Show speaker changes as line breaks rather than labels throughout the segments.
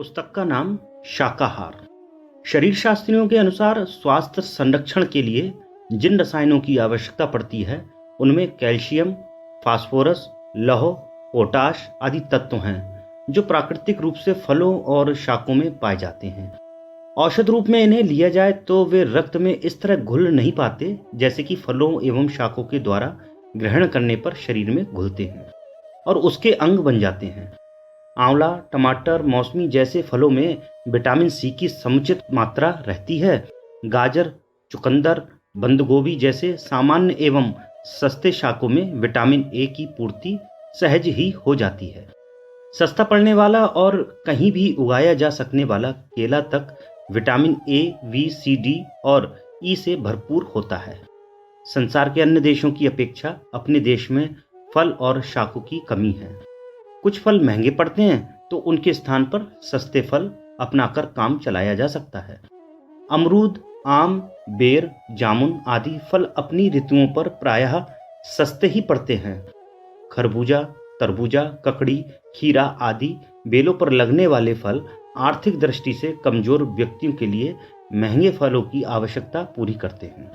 पुस्तक का नाम शाकाहार। शरीर शास्त्रियों के अनुसार स्वास्थ्य संरक्षण के लिए जिन रसायनों की आवश्यकता पड़ती है उनमें कैल्शियम, फास्फोरस, लौह, पोटाश आदि तत्व हैं जो प्राकृतिक रूप से फलों और शाकों में पाए जाते हैं। औषध रूप में इन्हें लिया जाए तो वे रक्त में इस तरह घुल नहीं पाते जैसे कि फलों एवं शाकों के द्वारा ग्रहण करने पर शरीर में घुलते हैं और उसके अंग बन जाते हैं। आंवला, टमाटर, मौसमी जैसे फलों में विटामिन सी की समुचित मात्रा रहती है। गाजर, चुकंदर, बंद गोभी जैसे सामान्य एवं सस्ते शाकों में विटामिन ए की पूर्ति सहज ही हो जाती है। सस्ता पड़ने वाला और कहीं भी उगाया जा सकने वाला केला तक vitamin A, B, C, D और ई से भरपूर होता है। संसार के अन्य देशों की अपेक्षा अपने देश में फल और शाकों की कमी है। कुछ फल महंगे पड़ते हैं तो उनके स्थान पर सस्ते फल अपनाकर काम चलाया जा सकता है। अमरूद, आम, बेर, जामुन आदि फल अपनी ऋतुओं पर प्रायः सस्ते ही पड़ते हैं। खरबूजा, तरबूजा, ककड़ी, खीरा आदि बेलों पर लगने वाले फल आर्थिक दृष्टि से कमजोर व्यक्तियों के लिए महंगे फलों की आवश्यकता पूरी करते हैं।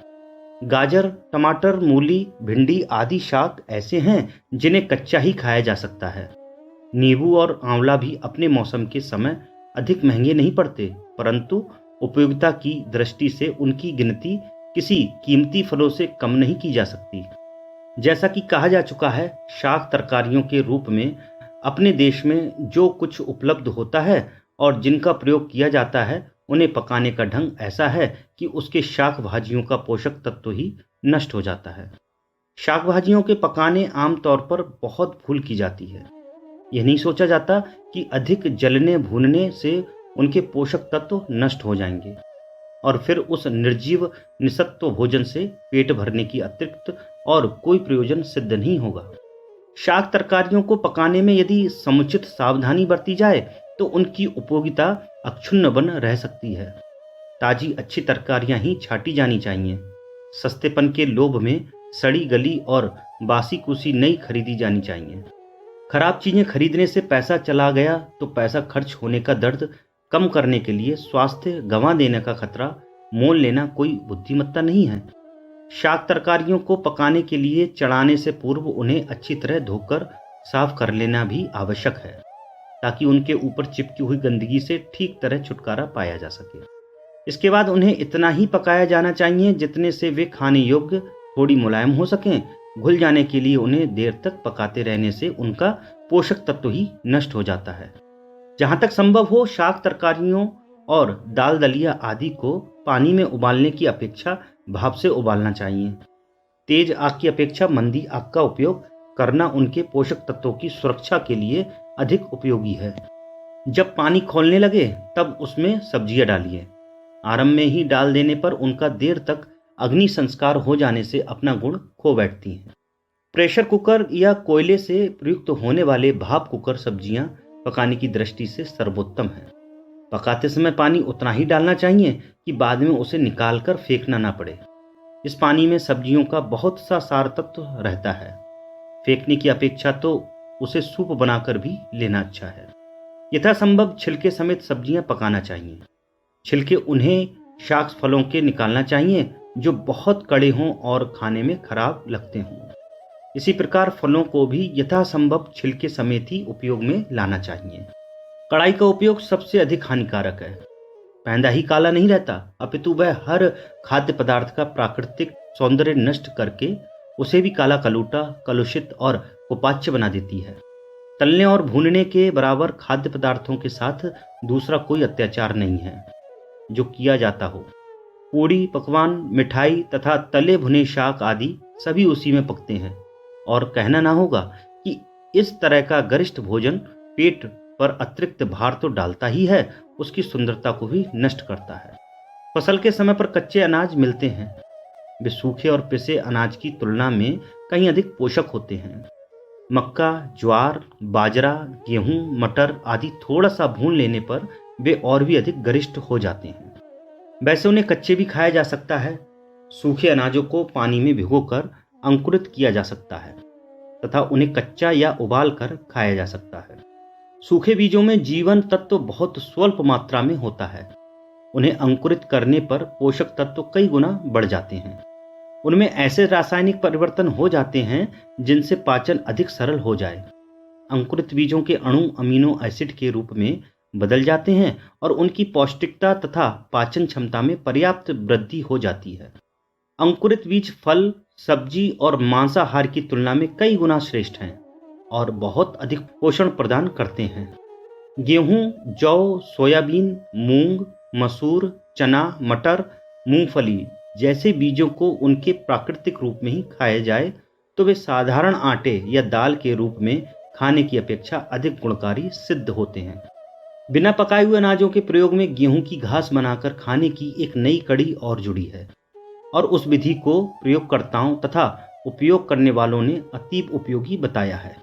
गाजर, टमाटर, मूली, भिंडी आदि शाक ऐसे हैं जिन्हें कच्चा ही खाया जा सकता है। नींबू और आंवला भी अपने मौसम के समय अधिक महंगे नहीं पड़ते, परंतु उपयोगिता की दृष्टि से उनकी गिनती किसी कीमती फलों से कम नहीं की जा सकती। जैसा कि कहा जा चुका है, शाक तरकारियों के रूप में अपने देश में जो कुछ उपलब्ध होता है और जिनका प्रयोग किया जाता है उन्हें पकाने का ढंग ऐसा है कि उसके शाक भाजियों का पोषक तत्व ही नष्ट हो जाता है। शाक भाजियों के पकाने आमतौर पर बहुत भूल की जाती है। यह नहीं सोचा जाता कि अधिक जलने भूनने से उनके पोषक तत्व नष्ट हो जाएंगे और फिर उस निर्जीव निसत्व भोजन से पेट भरने की अतिरिक्त और कोई प्रयोजन सिद्ध नहीं होगा। शाक तरकारियों को पकाने में यदि समुचित सावधानी बरती जाए तो उनकी उपयोगिता अक्षुण्ण बन रह सकती है। ताजी अच्छी तरकारियां ही छांटी जानी चाहिए। सस्तेपन के लोभ में सड़ी गली और बासी कुसी नई खरीदी जानी चाहिए। खराब चीजें खरीदने से पैसा चला गया तो पैसा खर्च होने का दर्द कम करने के लिए स्वास्थ्य गंवा देने का खतरा मोल लेना कोई बुद्धिमत्ता नहीं है। शाक तरकारियों को पकाने के लिए चढ़ाने से पूर्व उन्हें अच्छी तरह धोकर साफ कर लेना भी आवश्यक है ताकि उनके ऊपर चिपकी हुई गंदगी से ठीक तरह छुटकारा पाया जा सके। इसके बाद उन्हें इतना ही पकाया जाना चाहिए जितने से वे खाने योग्य थोड़ी मुलायम हो सकें। घुल जाने के लिए उन्हें देर तक पकाते रहने से उनका पोषक तत्व ही नष्ट हो जाता है। जहां तक संभव हो शाक तरकारियों और दाल दलिया आदि को पानी में उबालने की अपेक्षा भाप से उबालना चाहिए। तेज आग की अपेक्षा मंदी आग का उपयोग करना उनके पोषक तत्वों की सुरक्षा के लिए अधिक उपयोगी है। जब पानी खौलने लगे तब उसमें सब्जियां डालिए। आरंभ में ही डाल देने पर उनका देर तक अग्नि संस्कार हो जाने से अपना गुण खो बैठती हैं। प्रेशर कुकर या कोयले से प्रयुक्त होने वाले भाप कुकर सब्जियां पकाने की दृष्टि से सर्वोत्तम है। पकाते समय पानी उतना ही डालना चाहिए कि बाद में उसे निकालकर फेंकना ना पड़े। इस पानी में सब्जियों का बहुत सा सार तत्व रहता है। फेंकने की अपेक्षा तो उसे सूप बनाकर भी लेना अच्छा है। यथासंभव छिलके समेत सब्जियां पकाना चाहिए। छिलके उन्हें शाक फलों के निकालना चाहिए जो बहुत कड़े हों और खाने में खराब लगते हों। इसी प्रकार फलों को भी यथासंभव छिलके समेत ही उपयोग में लाना चाहिए। कढ़ाई का उपयोग सबसे अधिक हानिकारक है। पैंदा ही काला नहीं रहता, अपितु वह हर खाद्य पदार्थ का प्राकृतिक सौंदर्य नष्ट करके उसे भी काला कलूटा, कलुषित और कुपाच्य बना देती है। तलने और भूनने के बराबर खाद्य पदार्थों के साथ दूसरा कोई अत्याचार नहीं है जो किया जाता हो। पूड़ी, पकवान, मिठाई तथा तले भुने शाक आदि सभी उसी में पकते हैं और कहना ना होगा कि इस तरह का गरिष्ठ भोजन पेट पर अतिरिक्त भार तो डालता ही है, उसकी सुंदरता को भी नष्ट करता है। फसल के समय पर कच्चे अनाज मिलते हैं। वे सूखे और पिसे अनाज की तुलना में कहीं अधिक पोषक होते हैं। मक्का, ज्वार, बाजरा, गेहूं, मटर आदि थोड़ा सा भून लेने पर वे और भी अधिक गरिष्ठ हो जाते हैं। वैसे उन्हें कच्चे भी खाया जा सकता है। सूखे अनाजों को पानी में भिगोकर अंकुरित किया जा सकता है तथा उन्हें कच्चा या उबाल कर खाया जा सकता है। सूखे बीजों में जीवन तत्व बहुत स्वल्प मात्रा में होता है। उन्हें अंकुरित करने पर पोषक तत्व कई गुना बढ़ जाते हैं। उनमें ऐसे रासायनिक परिवर्तन हो जाते हैं जिनसे पाचन अधिक सरल हो जाए। अंकुरित बीजों के अणु अमीनो एसिड के रूप में बदल जाते हैं और उनकी पौष्टिकता तथा पाचन क्षमता में पर्याप्त वृद्धि हो जाती है। अंकुरित बीज फल, सब्जी और मांसाहार की तुलना में कई गुना श्रेष्ठ हैं और बहुत अधिक पोषण प्रदान करते हैं। गेहूं, जौ, सोयाबीन, मूंग, मसूर, चना, मटर, मूंगफली जैसे बीजों को उनके प्राकृतिक रूप में ही खाया जाए तो वे साधारण आटे या दाल के रूप में खाने की अपेक्षा अधिक गुणकारी सिद्ध होते हैं। बिना पकाए हुए अनाजों के प्रयोग में गेहूं की घास बनाकर खाने की एक नई कड़ी और जुड़ी है और उस विधि को प्रयोगकर्ताओं तथा उपयोग करने वालों ने अतीब उपयोगी बताया है।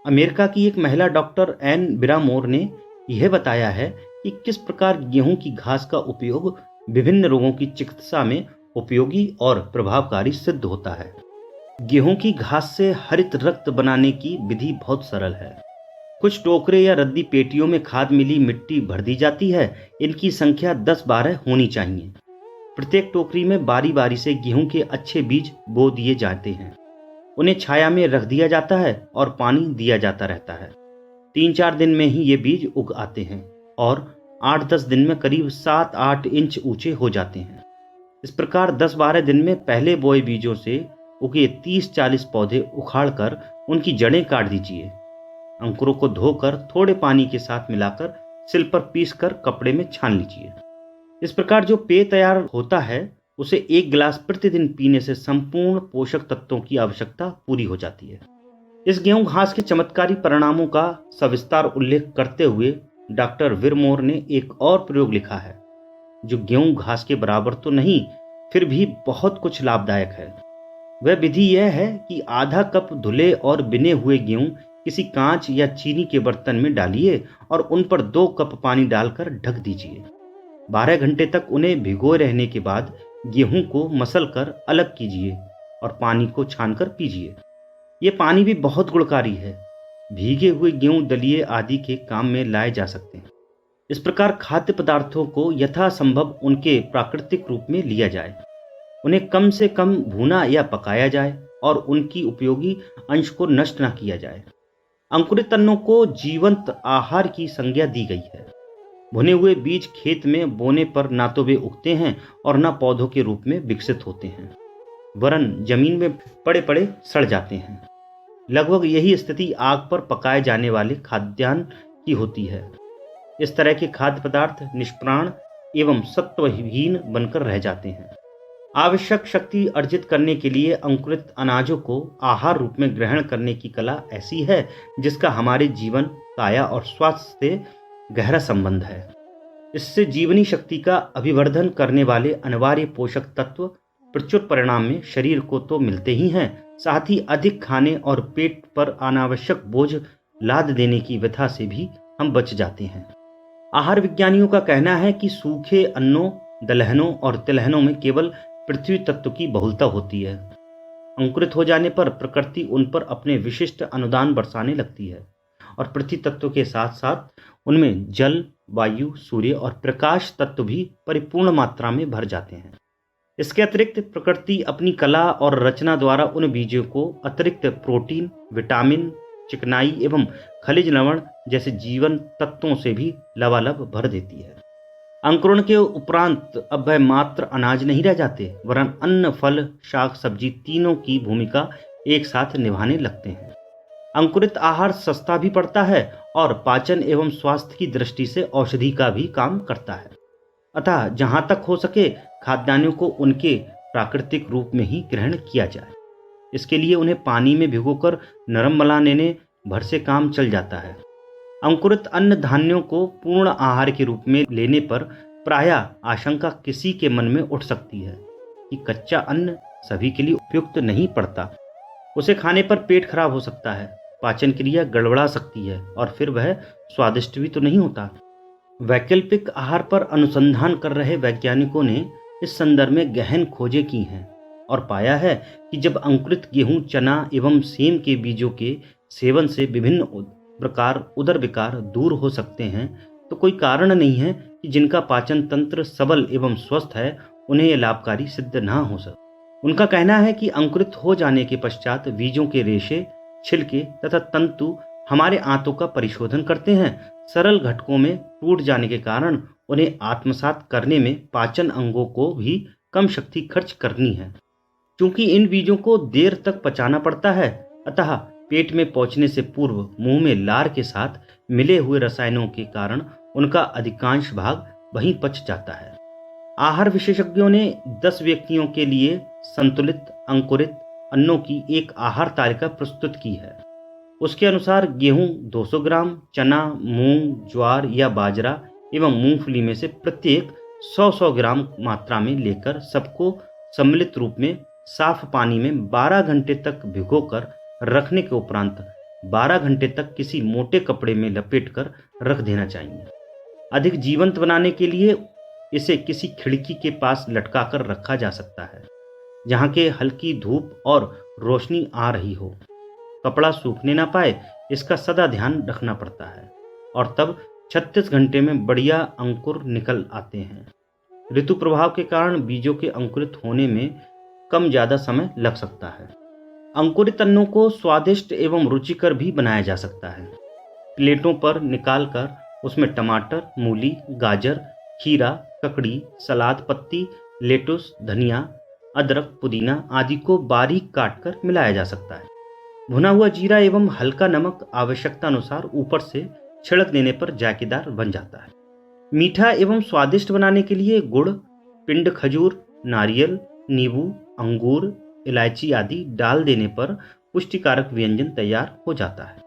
अमेरिका की एक महिला डॉक्टर एन बिरामोर ने यह बताया है कि किस प्रकार गेहूं की घास का उपयोग विभिन्न रोगों की चिकित्सा में उपयोगी और प्रभावकारी सिद्ध होता है। गेहूं की घास से हरित रक्त बनाने की विधि बहुत सरल है। कुछ टोकरे या रद्दी पेटियों में खाद मिली मिट्टी भर दी जाती है। इनकी संख्या 10-12 होनी चाहिए। प्रत्येक टोकरी में बारी बारी से गेहूं के अच्छे बीज बो दिए जाते हैं। उन्हें छाया में रख दिया जाता है और पानी दिया जाता रहता है। 3-4 दिन में ही ये बीज उग आते हैं और 8-10 दिन में करीब 7-8 इंच ऊंचे हो जाते हैं। इस प्रकार 10-12 दिन में पहले बोए बीजों से उगे 30-40 पौधे उखाड़कर उनकी जड़ें काट दीजिए। अंकुरों को धोकर थोड़े पानी के साथ मिलाकर सिल पर पीसकर कपड़े में छान लीजिए। इस प्रकार जो पेय तैयार होता है उसे 1 गिलास प्रतिदिन पीने से संपूर्ण पोषक तत्वों की आवश्यकता पूरी हो जाती है। इस गेहूं घास के चमत्कारी परिणामों का सविस्तार उल्लेख करते हुए डॉक्टर विरमोर ने एक और प्रयोग लिखा है जो गेहूं घास के बराबर तो नहीं फिर भी बहुत कुछ लाभदायक है। वह विधि यह है कि आधा कप धुले और बिने हुए गेहूं किसी कांच या चीनी के बर्तन में डालिए और उन पर 2 कप पानी डालकर ढक दीजिए। 12 घंटे तक उन्हें भिगोए रहने के बाद गेहूं को मसल कर अलग कीजिए और पानी को छानकर पीजिए। ये पानी भी बहुत गुणकारी है। भीगे हुए गेहूं दलिए आदि के काम में लाए जा सकते हैं। इस प्रकार खाद्य पदार्थों को यथासंभव उनके प्राकृतिक रूप में लिया जाए। उन्हें कम से कम भूना या पकाया जाए और उनकी उपयोगी अंश को नष्ट न किया जाए। अंकुरित अन्नों को जीवंत आहार की संज्ञा दी गई है। भुने हुए बीज खेत में बोने पर ना तो वे उगते हैं और न पौधों के रूप में विकसित होते हैं, वरन जमीन में पड़े पड़े सड़ जाते हैं। लगभग यही स्थिति आग पर पकाए जाने वाले खाद्यान्न की होती है। इस तरह के खाद्य पदार्थ निष्प्राण एवं सत्वहीन बनकर रह जाते हैं। आवश्यक शक्ति अर्जित करने के लिए अंकुरित अनाजों को आहार रूप में ग्रहण करने की कला ऐसी है जिसका हमारे जीवन, काया और स्वास्थ्य से गहरा संबंध है। इससे जीवनी शक्ति का अभिवर्धन करने वाले अनिवार्य पोषक तत्व प्रचुर परिणाम में शरीर को तो मिलते ही हैं, साथ ही अधिक खाने और पेट पर अनावश्यक बोझ लाद देने की व्यथा से भी हम बच जाते हैं। आहार विज्ञानियों का कहना है कि सूखे अन्नों, दलहनों और तिलहनों में केवल पृथ्वी तत्व की बहुलता होती है। अंकुरित हो जाने पर प्रकृति उन पर अपने विशिष्ट अनुदान बरसाने लगती है और पृथ्वी तत्व के साथ साथ उनमें जल, वायु, सूर्य और प्रकाश तत्व भी परिपूर्ण मात्रा में भर जाते हैं। इसके अतिरिक्त प्रकृति अपनी कला और रचना द्वारा उन बीजों को अतिरिक्त प्रोटीन, विटामिन, चिकनाई एवं खनिज लवण जैसे जीवन तत्वों से भी लबालब भर देती है। अंकुरण के उपरांत अब वह मात्र अनाज नहीं रह जाते, वरन अन्न, फल, शाक, सब्जी तीनों की भूमिका एक साथ निभाने लगते हैं। अंकुरित आहार सस्ता भी पड़ता है और पाचन एवं स्वास्थ्य की दृष्टि से औषधि का भी काम करता है। अतः जहां तक हो सके खाद्यान्नों को उनके प्राकृतिक रूप में ही ग्रहण किया जाए। इसके लिए उन्हें पानी में भिगोकर नरम बना लेने भर से काम चल जाता है। अंकुरित अन्न धान्यों को पूर्ण आहार के रूप में लेने पर प्रायः आशंका किसी के मन में उठ सकती है कि कच्चा अन्न सभी के लिए उपयुक्त नहीं पड़ता। उसे खाने पर पेट खराब हो सकता है, पाचन क्रिया गड़बड़ा सकती है और फिर वह स्वादिष्ट भी तो नहीं होता। वैकल्पिक आहार पर अनुसंधान कर रहे वैज्ञानिकों ने इस संदर्भ में गहन खोजें की हैं और पाया है कि जब अंकुरित गेहूं, चना एवं सेम के बीजों के सेवन से विभिन्न प्रकार उदर विकार दूर हो सकते हैं, तो कोई कारण नहीं है कि जिनका पाचन तंत्र सबल एवं स्वस्थ है उन्हें यह लाभकारी सिद्ध ना हो सके। उनका कहना है कि अंकुरित हो जाने के पश्चात बीजों के रेशे, छिलके तथा तंतु हमारे आंतों का परिशोधन करते हैं। सरल घटकों में टूट जाने के कारण उन्हें आत्मसात करने में पाचन अंगों को भी कम शक्ति खर्च करनी है। क्योंकि इन बीजों को देर तक पचाना पड़ता है, अतः पेट में पहुंचने से पूर्व मुंह में लार के साथ मिले हुए रसायनों के कारण उनका अधिकांश भाग वहीं पच जाता है। आहार विशेषज्ञों ने 10 व्यक्तियों के लिए संतुलित अंकुरित अन्नों की एक आहार तालिका प्रस्तुत की है। उसके अनुसार गेहूं 200 ग्राम, चना, मूंग, ज्वार या बाजरा एवं मूंगफली में से प्रत्येक 100-100 ग्राम मात्रा में लेकर सबको सम्मिलित रूप में साफ पानी में 12 घंटे तक भिगोकर रखने के उपरांत 12 घंटे तक किसी मोटे कपड़े में लपेटकर रख देना चाहिए। अधिक जीवंत बनाने के लिए इसे किसी खिड़की के पास लटकाकर रखा जा सकता है, जहां के हल्की धूप और रोशनी आ रही हो। कपड़ा सूखने ना पाए, इसका सदा ध्यान रखना पड़ता है और तब 36 घंटे में बढ़िया अंकुर निकल आते हैं। ऋतु प्रभाव के कारण बीजों के अंकुरित होने में कम ज्यादा समय लग सकता है। अंकुरित अन्नों को स्वादिष्ट एवं रुचिकर भी बनाया जा सकता है। प्लेटों पर निकालकर उसमें टमाटर, मूली, गाजर, खीरा, ककड़ी, सलाद पत्ती, लेटुस, धनिया, अदरक, पुदीना आदि को बारीक काटकर मिलाया जा सकता है। भुना हुआ जीरा एवं हल्का नमक आवश्यकता अनुसार ऊपर से छिड़क देने पर जायकेदार बन जाता है। मीठा एवं स्वादिष्ट बनाने के लिए गुड़, पिंड खजूर, नारियल, नींबू, अंगूर, इलायची आदि डाल देने पर पुष्टिकारक व्यंजन तैयार हो जाता है।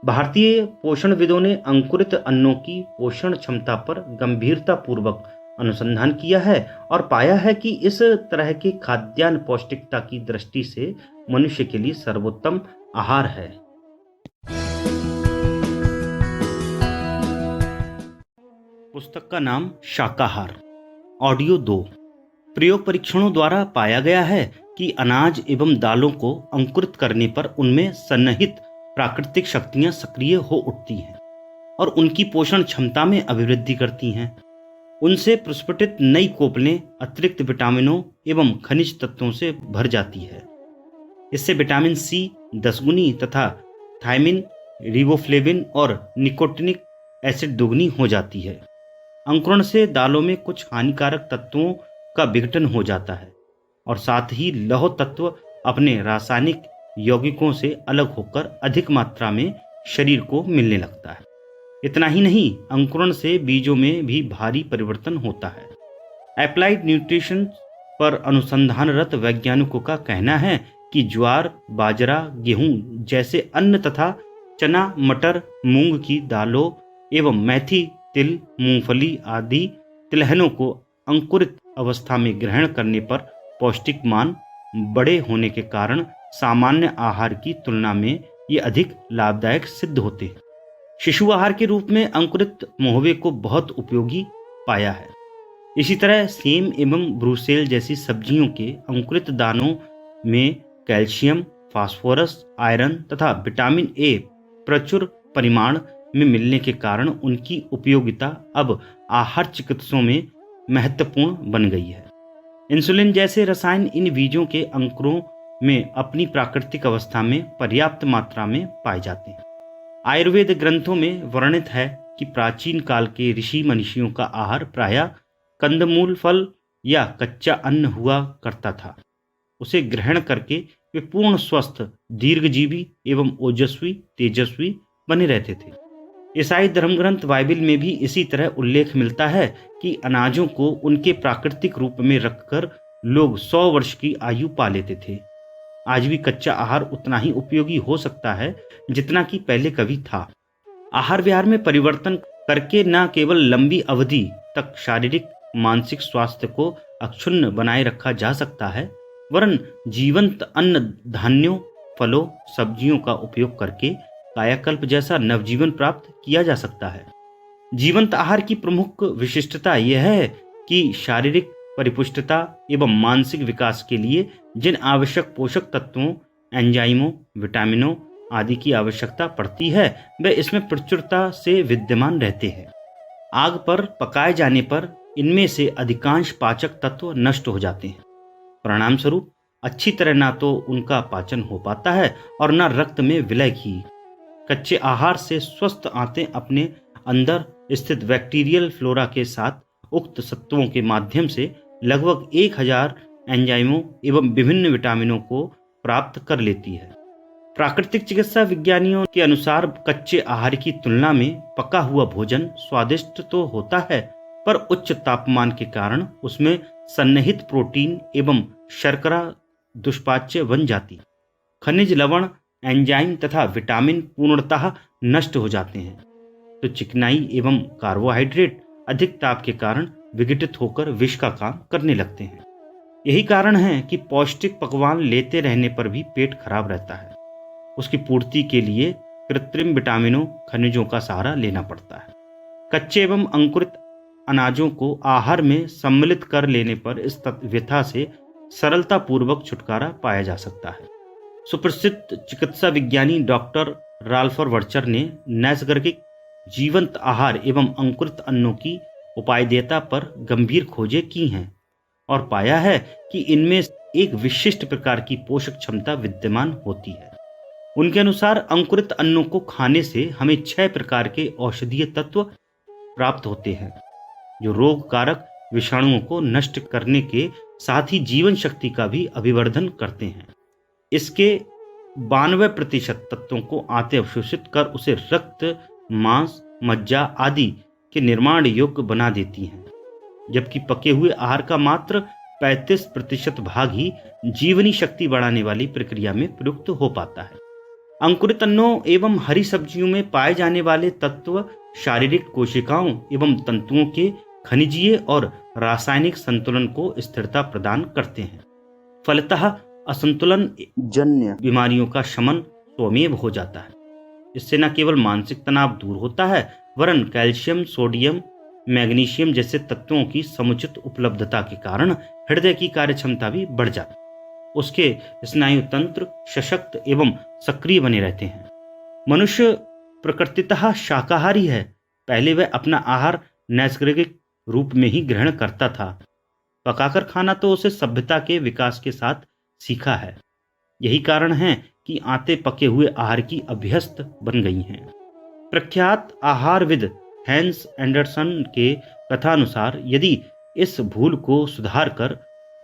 भारतीय पोषणविदों ने अंकुरित अन्नों की पोषण क्षमता पर गंभीरता पूर्वक अनुसंधान किया है और पाया है कि इस तरह के खाद्यान्न पौष्टिकता की दृष्टि से मनुष्य के लिए सर्वोत्तम आहार है। पुस्तक का नाम शाकाहार। ऑडियो 2। प्रयोग परीक्षणों द्वारा पाया गया है कि अनाज एवं दालों को अंकुरित करने पर उनमें सन्निहित प्राकृतिक शक्तियां सक्रिय हो उठती हैं और उनकी पोषण क्षमता में अभिवृद्धि करती हैं। उनसे प्रस्फुटित नई कोपलें अतिरिक्त विटामिनों एवं खनिज तत्वों से भर जाती है। इससे विटामिन सी 10 गुनी तथा थायमिन, रिबोफ्लेविन और निकोटिनिक एसिड दुगनी हो जाती है। अंकुरण से दालों में कुछ हानिकारक तत्वों का विघटन हो जाता है और साथ ही लौह तत्व अपने रासायनिक यौगिकों से अलग होकर अधिक मात्रा में शरीर को मिलने लगता है। इतना ही नहीं, अंकुरण से बीजों में भी भारी परिवर्तन होता है। एप्लाइड न्यूट्रिशन पर अनुसंधानरत वैज्ञानिकों का कहना है कि ज्वार, बाजरा, गेहूं जैसे अन्न तथा चना, मटर, मूंग की दालों एवं मेथी, तिल, मूंगफली आदि तिलहनों को अंकुरित अवस्था में ग्रहण करने पर पौष्टिक मान बड़े होने के कारण सामान्य आहार की तुलना में ये अधिक लाभदायक सिद्ध होते हैं। शिशु आहार के रूप में अंकुरित मोहवे को बहुत उपयोगी पाया है। इसी तरह सेम एवं ब्रूसेल जैसी सब्जियों के अंकुरित दानों में कैल्शियम, फास्फोरस, आयरन तथा विटामिन ए प्रचुर परिमाण में मिलने के कारण उनकी उपयोगिता अब आहार चिकित्सकों में महत्वपूर्ण बन गई है। इंसुलिन जैसे रसायन इन बीजों के अंकुरों में अपनी प्राकृतिक अवस्था में पर्याप्त मात्रा में पाए जाते हैं। आयुर्वेद ग्रंथों में वर्णित है कि प्राचीन काल के ऋषि मनीषियों का आहार प्रायः कंदमूल फल या कच्चा अन्न हुआ करता था। उसे ग्रहण करके वे पूर्ण स्वस्थ, दीर्घजीवी एवं ओजस्वी, तेजस्वी बने रहते थे। ईसाई धर्मग्रंथ बाइबिल में भी इसी तरह उल्लेख मिलता है कि अनाजों को उनके प्राकृतिक रूप में रखकर लोग 100 वर्ष की आयु पा लेते थे। आज भी कच्चा आहार उतना ही उपयोगी हो सकता है जितना कि पहले कभी था। आहार विहार में परिवर्तन करके न केवल लंबी अवधि तक शारीरिक मानसिक स्वास्थ्य को अक्षुण्ण बनाए रखा जा सकता है, वरन जीवंत अन्न, धान्यों, फलों, सब्जियों का उपयोग करके कायाकल्प जैसा नवजीवन प्राप्त किया जा सकता है। जीवंत आहार की प्रमुख विशिष्टता यह है कि शारीरिक परिपुष्टता एवं मानसिक विकास के लिए जिन आवश्यक पोषक तत्वों, एंजाइमों, विटामिनों आदि की आवश्यकता पड़ती है वे इसमें प्रचुरता से विद्यमान रहते हैं। आग पर पकाए जाने पर इनमें से अधिकांश पाचक तत्व नष्ट हो जाते हैं। परिणाम स्वरूप अच्छी तरह ना तो उनका पाचन हो पाता है और न रक्त में विलय की। कच्चे आहार से स्वस्थ आंतें अपने अंदर स्थित बैक्टीरियल फ्लोरा के साथ उक्त सत्वों के माध्यम से लगभग 1000 एंजाइमों एवं विभिन्न विटामिनों को प्राप्त कर लेती है। प्राकृतिक चिकित्सा विज्ञानियों के अनुसार कच्चे आहार की तुलना में पका हुआ भोजन स्वादिष्ट तो होता है, पर उच्च तापमान के कारण उसमें सन्निहित प्रोटीन एवं शर्करा दुष्पाच्य बन जाती। खनिज, लवण, एंजाइम तथा विटामिन पूर्णतः नष्ट हो जाते हैं, तो चिकनाई एवं कार्बोहाइड्रेट अधिक ताप के कारण विघटित होकर विष का काम करने लगते हैं। यही कारण है कि पौष्टिक पकवान लेते रहने पर भी पेट खराब रहता है। उसकी पूर्ति के लिए कृत्रिम विटामिनों, खनिजों का सहारा लेना पड़ता है। कच्चे एवं अंकुरित अनाजों को आहार में सम्मिलित कर लेने पर इस व्यथा से सरलता पूर्वक छुटकारा पाया जा सकता है। सुप्रसिद्ध चिकित्सा विज्ञानी डॉक्टर राल्फर वर्चर ने नैसर्गिक जीवंत आहार एवं अंकुरित अन्नों की उपादेयता पर गंभीर खोजें की हैं और पाया है कि इनमें एक विशिष्ट प्रकार की पोषक क्षमता विद्यमान होती है। उनके अनुसार अंकुरित अन्नों को खाने से हमें 6 प्रकार के औषधीय तत्व प्राप्त होते हैं, जो रोग कारक विषाणुओं को नष्ट करने के साथ ही जीवन शक्ति का भी अभिवर्धन करते हैं। इसके 92% तत्वों को आंतें अवशोषित कर उसे रक्त, मांस, मज्जा आदि के निर्माण योग्य बना देती हैं, जबकि पके हुए आहार का मात्र 35% भाग ही जीवनी शक्ति बढ़ाने वाली प्रक्रिया में प्रयुक्त हो पाता है। अंकुरित अन्नों एवं हरी सब्जियों में पाए जाने वाले तत्व शारीरिक कोशिकाओं एवं तंतुओं के खनिजीय और रासायनिक संतुलन को स्थिरता प्रदान करते हैं। फलतः असंतुलन जन्य बीमारियों का शमन स्वमेव हो जाता है। इससे न केवल मानसिक तनाव दूर होता है, वरन कैल्शियम, सोडियम, मैग्नीशियम जैसे तत्वों की समुचित उपलब्धता के कारण हृदय की कार्यक्षमता भी बढ़ जाती है। उसके स्नायु तंत्र सशक्त एवं सक्रिय बने रहते हैं। मनुष्य प्रकृतितः शाकाहारी है। पहले वह अपना आहार नैसर्गिक रूप में ही ग्रहण करता था। पकाकर खाना तो उसे सभ्यता के विकास के साथ सीखा है। यही कारण है कि आंतें पके हुए आहार की अभ्यस्त बन गई हैं। प्रख्यात आहारविद हैंस एंडरसन के कथानुसार यदि इस भूल को सुधार कर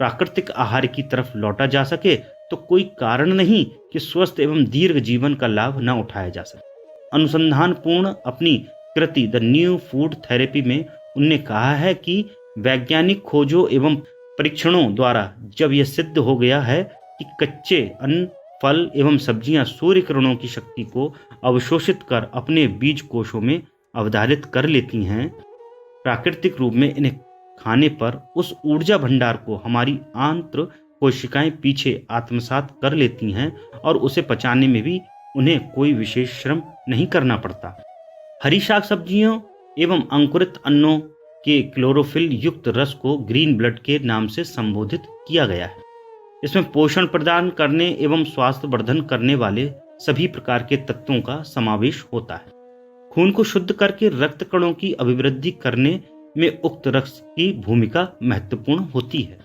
प्राकृतिक आहार की तरफ लौटा जा सके तो कोई कारण नहीं कि स्वस्थ एवं दीर्घ जीवन का लाभ न उठाया जा सके। अनुसंधान पूर्ण अपनी कृति द न्यू फूड थेरेपी में उनने कहा है कि वैज्ञानिक खोजों एवं परीक्षणों द्वारा जब यह सिद्ध हो गया है कि कच्चे अन्न, फल एवं सब्जियां सूर्य किरणों की शक्ति को अवशोषित कर अपने बीज कोशों में अवधारित कर लेती हैं, प्राकृतिक रूप में इन्हें खाने पर उस ऊर्जा भंडार को हमारी आंत्र कोशिकाएं पीछे आत्मसात कर लेती हैं और उसे पचाने में भी उन्हें कोई विशेष श्रम नहीं करना पड़ता। हरी शाक सब्जियों एवं अंकुरित अन्नों के क्लोरोफिल युक्त रस को ग्रीन ब्लड के नाम से संबोधित किया गया है। इसमें पोषण प्रदान करने एवं स्वास्थ्य वर्धन करने वाले सभी प्रकार के तत्वों का समावेश होता है। खून को शुद्ध करके रक्त कणों की अभिवृद्धि करने में उक्त रस की भूमिका महत्वपूर्ण होती है।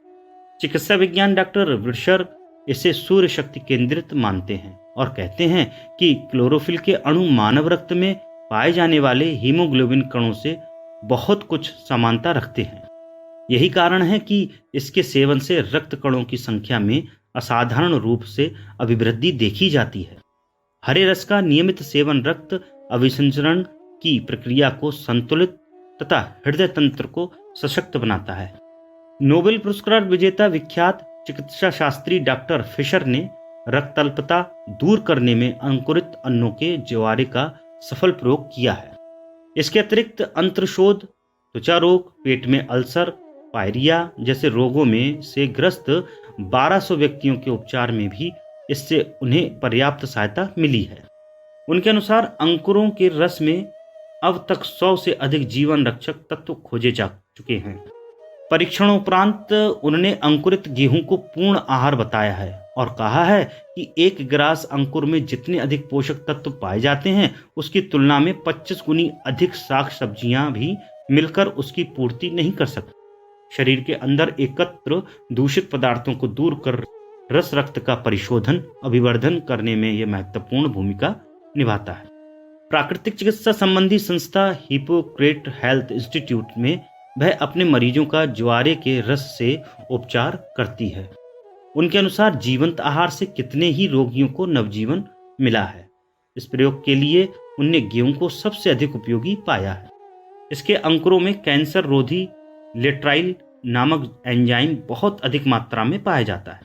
चिकित्सा विज्ञान डॉक्टर विर्शर इसे सूर्य शक्ति केंद्रित मानते हैं और कहते हैं कि क्लोरोफिल के अणु मानव रक्त में पाए जाने वाले हीमोग्लोबिन कणों से बहुत कुछ समानता रखते हैं। यही कारण है कि इसके सेवन से रक्त कणों की संख्या में असाधारण रूप से अभिवृद्धि देखी जाती है। हरे रस का नियमित सेवन रक्त अभिसंचरण की प्रक्रिया को संतुलित तथा हृदय तंत्र को सशक्त बनाता है। नोबेल पुरस्कार विजेता विख्यात चिकित्सा शास्त्री डॉक्टर फिशर ने रक्तअल्पता दूर करने में अंकुरित अन्नों के ज्वारे का सफल प्रयोग किया है। इसके अतिरिक्त अंत्रशोथ, त्वचा रोग, पेट में अल्सर, पायरिया जैसे रोगों में से ग्रस्त 1200 व्यक्तियों के उपचार में भी इससे उन्हें पर्याप्त सहायता मिली है। उनके अनुसार अंकुरों के रस में अब तक 100 से अधिक जीवन रक्षक तत्व खोजे जा चुके हैं। परीक्षणोपरांत उन्होंने अंकुरित गेहूं को पूर्ण आहार बताया है और कहा है कि एक ग्रास अंकुर में जितने अधिक पोषक तत्व पाए जाते हैं उसकी तुलना में 25 गुनी अधिक शाक सब्जियां भी मिलकर उसकी पूर्ति नहीं कर सकती। शरीर के अंदर एकत्र दूषित पदार्थों को दूर कर रस रक्त का परिशोधन अभिवर्धन करने में यह महत्वपूर्ण भूमिका निभाता है। प्राकृतिक चिकित्सा संबंधी संस्था हिपोक्रेट हेल्थ इंस्टीट्यूट में वह अपने मरीजों का ज्वारे के रस से उपचार करती है। उनके अनुसार जीवंत आहार से कितने ही रोगियों को नवजीवन मिला है। इस प्रयोग के लिए उनने गेहूं को सबसे अधिक उपयोगी पाया है। इसके अंकुरों में कैंसर रोधी लेट्राइल नामक एंजाइम बहुत अधिक मात्रा में पाया जाता है।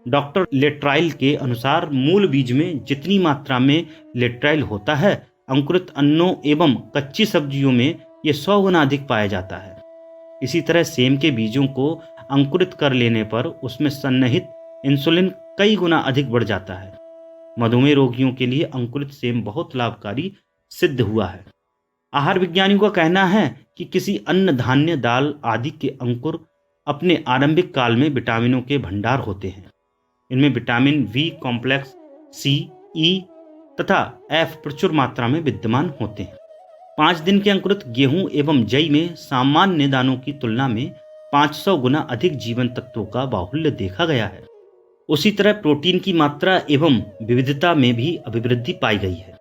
डॉक्टर लेट्राइल के अनुसार मूल बीज में जितनी मात्रा में लेट्राइल होता है, अंकुरित अन्नों एवं कच्ची सब्जियों में यह 100 गुना अधिक पाया जाता है। इसी तरह सेम के बीजों को अंकुरित कर लेने पर उसमें सन्निहित इंसुलिन कई गुना अधिक बढ़ जाता है। मधुमेह रोगियों के लिए अंकुरित सेम बहुत लाभकारी सिद्ध हुआ है। आहार विज्ञानियों का कहना है कि किसी अन्न धान्य दाल आदि के अंकुर अपने आरंभिक काल में विटामिनों के भंडार होते हैं। इनमें विटामिन बी कॉम्प्लेक्स, सी, ई तथा एफ प्रचुर मात्रा में विद्यमान होते हैं। 5 दिन के अंकुरित गेहूं एवं जई में सामान्य दानों की तुलना में 500 गुना अधिक जीवन तत्वों का बाहुल्य देखा गया है। उसी तरह प्रोटीन की मात्रा एवं विविधता में भी अभिवृद्धि पाई गई है।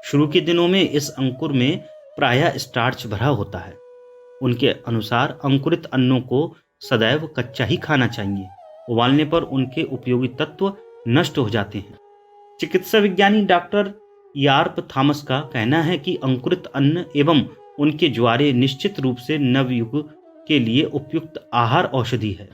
शुरू के दिनों में इस अंकुर में प्रायः स्टार्च भरा होता है। उनके अनुसार अंकुरित अन्नों को सदैव कच्चा ही खाना चाहिए। उबालने पर उनके उपयोगी तत्व नष्ट हो जाते हैं। चिकित्सा विज्ञानी डॉक्टर यार्प थॉमस का कहना है कि अंकुरित अन्न एवं उनके ज्वारे निश्चित रूप से नवयुग के लिए उपयुक्त आहार औषधि है।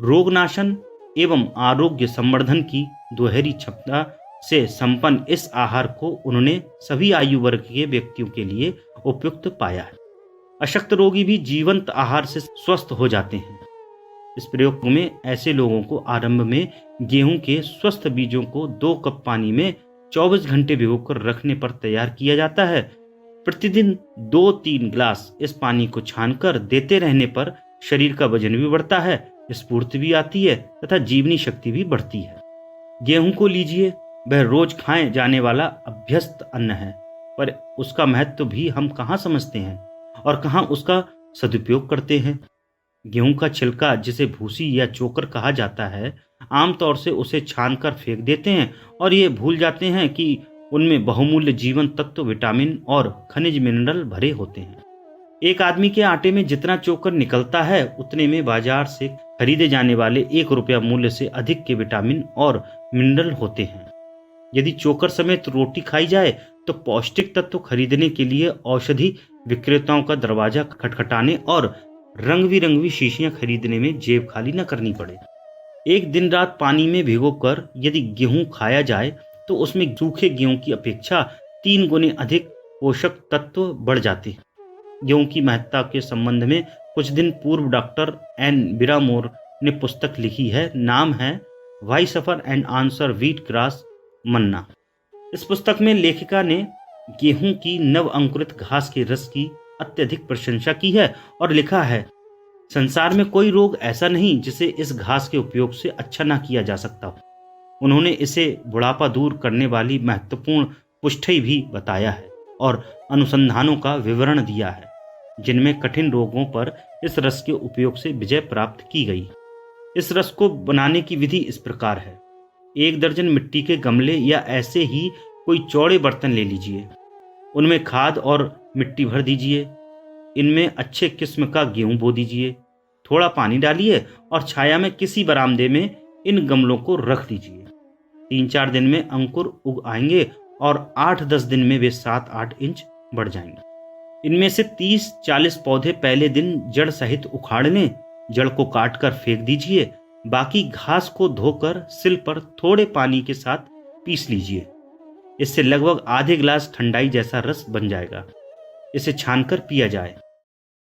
रोगनाशन एवं आरोग्य संवर्धन की दोहरी क्षमता से संपन्न इस आहार को उन्होंने सभी आयु वर्ग के व्यक्तियों के लिए उपयुक्त पाया है। अशक्त रोगी भी जीवंत आहार से स्वस्थ हो जाते हैं। इस प्रयोग में ऐसे लोगों को आरंभ में गेहूं के स्वस्थ बीजों को 2 कप पानी में 24 घंटे भिगोकर रखने पर तैयार किया जाता है। प्रतिदिन 2-3 गिलास इस पानी को छानकर देते रहने पर शरीर का वजन भी बढ़ता है, स्फूर्ति भी आती है तथा जीवनी शक्ति भी बढ़ती है। गेहूं को लीजिए, वह रोज खाए जाने वाला अभ्यस्त अन्न है, पर उसका महत्व भी हम कहाँ समझते हैं और कहाँ उसका सदुपयोग करते हैं। गेहूं का छिलका, जिसे भूसी या चोकर कहा जाता है, आमतौर से उसे छानकर फेंक देते हैं और ये भूल जाते हैं कि उनमें बहुमूल्य जीवन तत्व, विटामिन और खनिज मिनरल भरे होते हैं। एक आदमी के आटे में जितना चोकर निकलता है, उतने में बाजार से खरीदे जाने वाले 1 रुपया मूल्य से अधिक के विटामिन और मिनरल होते हैं। यदि चोकर समेत रोटी खाई जाए तो पौष्टिक तत्व खरीदने के लिए औषधि विक्रेताओं का दरवाजा खटखटाने और रंग बिरंगी शीशियां खरीदने में जेब खाली न करनी पड़े। एक दिन रात पानी में भिगोकर यदि गेहूं खाया जाए तो उसमें सूखे गेहूं की अपेक्षा 3 गुने अधिक पोषक तत्व बढ़ जाते हैं। गेहूं की महत्ता के संबंध में कुछ दिन पूर्व डॉक्टर एन बिरामोर ने पुस्तक लिखी है। नाम है why suffer and answer wheatgrass manna. इस पुस्तक में लेखिका ने गेहूं की नव अंकुरित घास के रस की अत्यधिक प्रशंसा की है और लिखा है, संसार में कोई रोग ऐसा नहीं जिसे इस घास के उपयोग से अच्छा ना किया जा सकता हो। उन्होंने इसे बुढ़ापा दूर करने वाली महत्वपूर्ण पुष्टि भी बताया है और अनुसंधानों का विवरण दिया है, जिनमें कठिन रोगों पर इस रस के उपयोग से विजय प्राप्त की गई। इस रस को बनाने की विधि इस प्रकार है। 1 दर्जन मिट्टी के गमले या ऐसे ही कोई चौड़े बर्तन ले लीजिए। उनमें खाद और मिट्टी भर दीजिए। इनमें अच्छे किस्म का गेहूं बो दीजिए। थोड़ा पानी डालिए और छाया में किसी बरामदे में इन गमलों को रख दीजिए। 3-4 दिन में अंकुर उग आएंगे और 8-10 दिन में वे 7-8 इंच बढ़ जाएंगे। इनमें से 30-40 पौधे पहले दिन जड़ सहित उखाड़ लें। जड़ को काटकर फेंक दीजिए। बाकी घास को धोकर सिल पर थोड़े पानी के साथ पीस लीजिए। इससे लगभग आधे गिलास ठंडाई जैसा रस बन जाएगा। इसे छानकर पिया जाए।